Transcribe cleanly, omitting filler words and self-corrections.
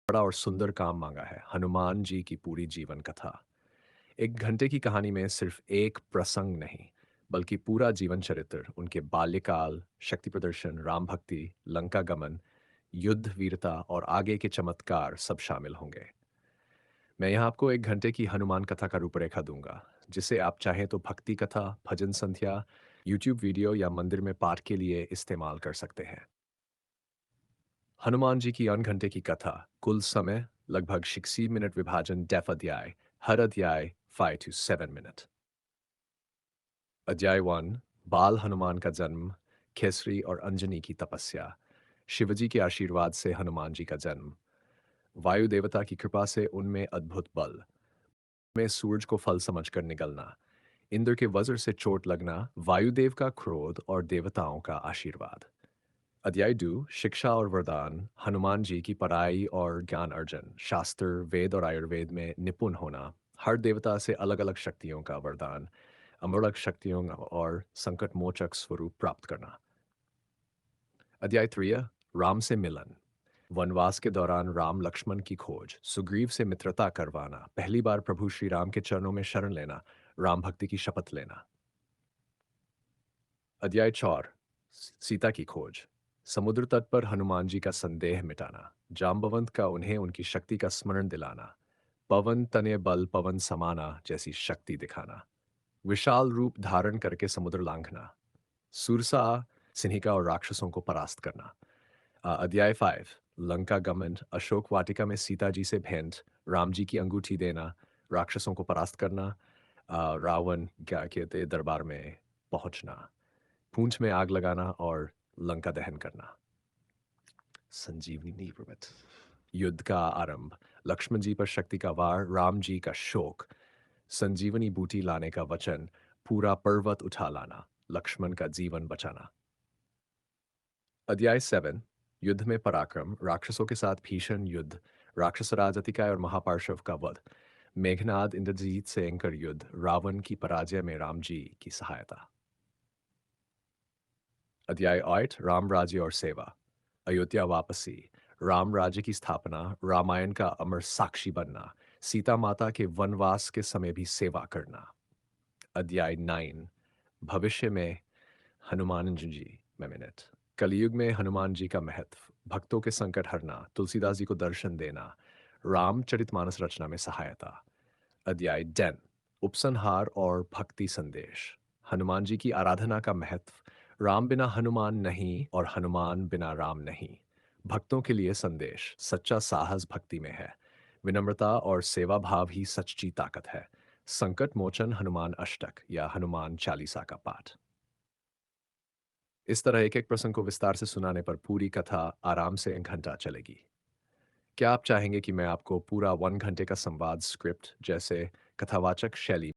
बड़ा और सुंदर काम मांगा है, हनुमान जी की पूरी जीवन कथा। 1 घंटे की कहानी में सिर्फ एक प्रसंग नहीं, बल्कि पूरा जीवन चरित्र, उनके बाल्यकाल, शक्ति प्रदर्शन, राम भक्ति, लंका गमन, युद्ध वीरता और आगे के चमत्कार सब शामिल होंगे। मैं यहाँ आपको 1 घंटे की हनुमान कथा का रूपरेखा दूंगा, जिसे आप चाहें तो भक्ति कथा, भजन संध्या, यूट्यूब वीडियो या मंदिर में पाठ के लिए इस्तेमाल कर सकते हैं। हनुमान जी की 1 घंटे की कथा, कुल समय लगभग 60 मिनट विभाजन डेफ अध्याय, हर अध्याय 5 to 7 मिनट। अध्याय 1, बाल हनुमान का जन्म, खेसरी और अंजनी की तपस्या, शिवजी के आशीर्वाद से हनुमान जी का जन्म, वायु देवता की कृपा से उनमें अद्भुत बल, में सूरज को फल समझकर निगलना, इंद्र के वज्र से चोट लगना, वायुदेव का क्रोध और देवताओं का आशीर्वाद। अध्याय 2, शिक्षा और वरदान, हनुमान जी की पढ़ाई और ज्ञान अर्जन, शास्त्र, वेद और आयुर्वेद में निपुण होना, हर देवता से अलग अलग शक्तियों का वरदान, अमोलक शक्तियों और संकट मोचक स्वरूप प्राप्त करना। अध्याय 3, राम से मिलन, वनवास के दौरान राम लक्ष्मण की खोज, सुग्रीव से मित्रता करवाना, पहली बार प्रभु श्री राम के चरणों में शरण लेना, राम भक्ति की शपथ लेना। अध्याय 4, सीता की खोज, समुद्र तट पर हनुमान जी का संदेह मिटाना, जाम्बवंत का उन्हें उनकी शक्ति का स्मरण दिलाना, पवन तनय बल पवन समाना जैसी शक्ति दिखाना, विशाल रूप धारण करके समुद्र लांघना, सुरसा, सिंहिका और राक्षसों को परास्त करना। अध्याय 5, लंका गमन, अशोक वाटिका में सीता जी से भेंट, राम जी की अंगूठी देना, राक्षसों को परास्त करना, रावण क्या कहते दरबार में पहुंचना, पूंछ में आग लगाना और लंका दहन करना। संजीवनी नींव पर्वत, युद्ध का आरंभ, लक्ष्मण जी पर शक्ति का वार, राम जी का शोक, संजीवनी बूटी लाने का वचन, पूरा पर्वत उठा लाना, लक्ष्मण का जीवन बचाना। अध्याय 7, युद्ध में पराक्रम, राक्षसों के साथ भीषण युद्ध, राक्षसराज अतिकाय और महापार्श्व का वध, मेघनाद इंद्रजीत से एंकर युद्ध, रावण की पराजय में राम जी की सहायता। अध्याय 8, राम राज्य और सेवा, अयोध्या वापसी, राम राज्य की स्थापना, रामायण का अमर साक्षी बनना, सीता माता के वनवास के समय भी सेवा करना। अध्याय 9, भविष्य में हनुमान जी में मिनट, कलयुग में हनुमान जी का महत्व, भक्तों के संकट हरना, तुलसीदास जी को दर्शन देना, रामचरितमानस रचना में सहायता। अध्याय 10, उपसंहार और भक्ति संदेश, हनुमान जी की आराधना का महत्व, राम बिना हनुमान नहीं और हनुमान बिना राम नहीं, भक्तों के लिए संदेश, सच्चा साहस भक्ति में है, विनम्रता और सेवा भाव ही सच्ची ताकत है, संकट मोचन हनुमान अष्टक या हनुमान चालीसा का पाठ। इस तरह एक एक प्रसंग को विस्तार से सुनाने पर पूरी कथा आराम से 1 घंटा चलेगी। क्या आप चाहेंगे कि मैं आपको पूरा 1 घंटे का संवाद स्क्रिप्ट जैसे कथावाचक शैली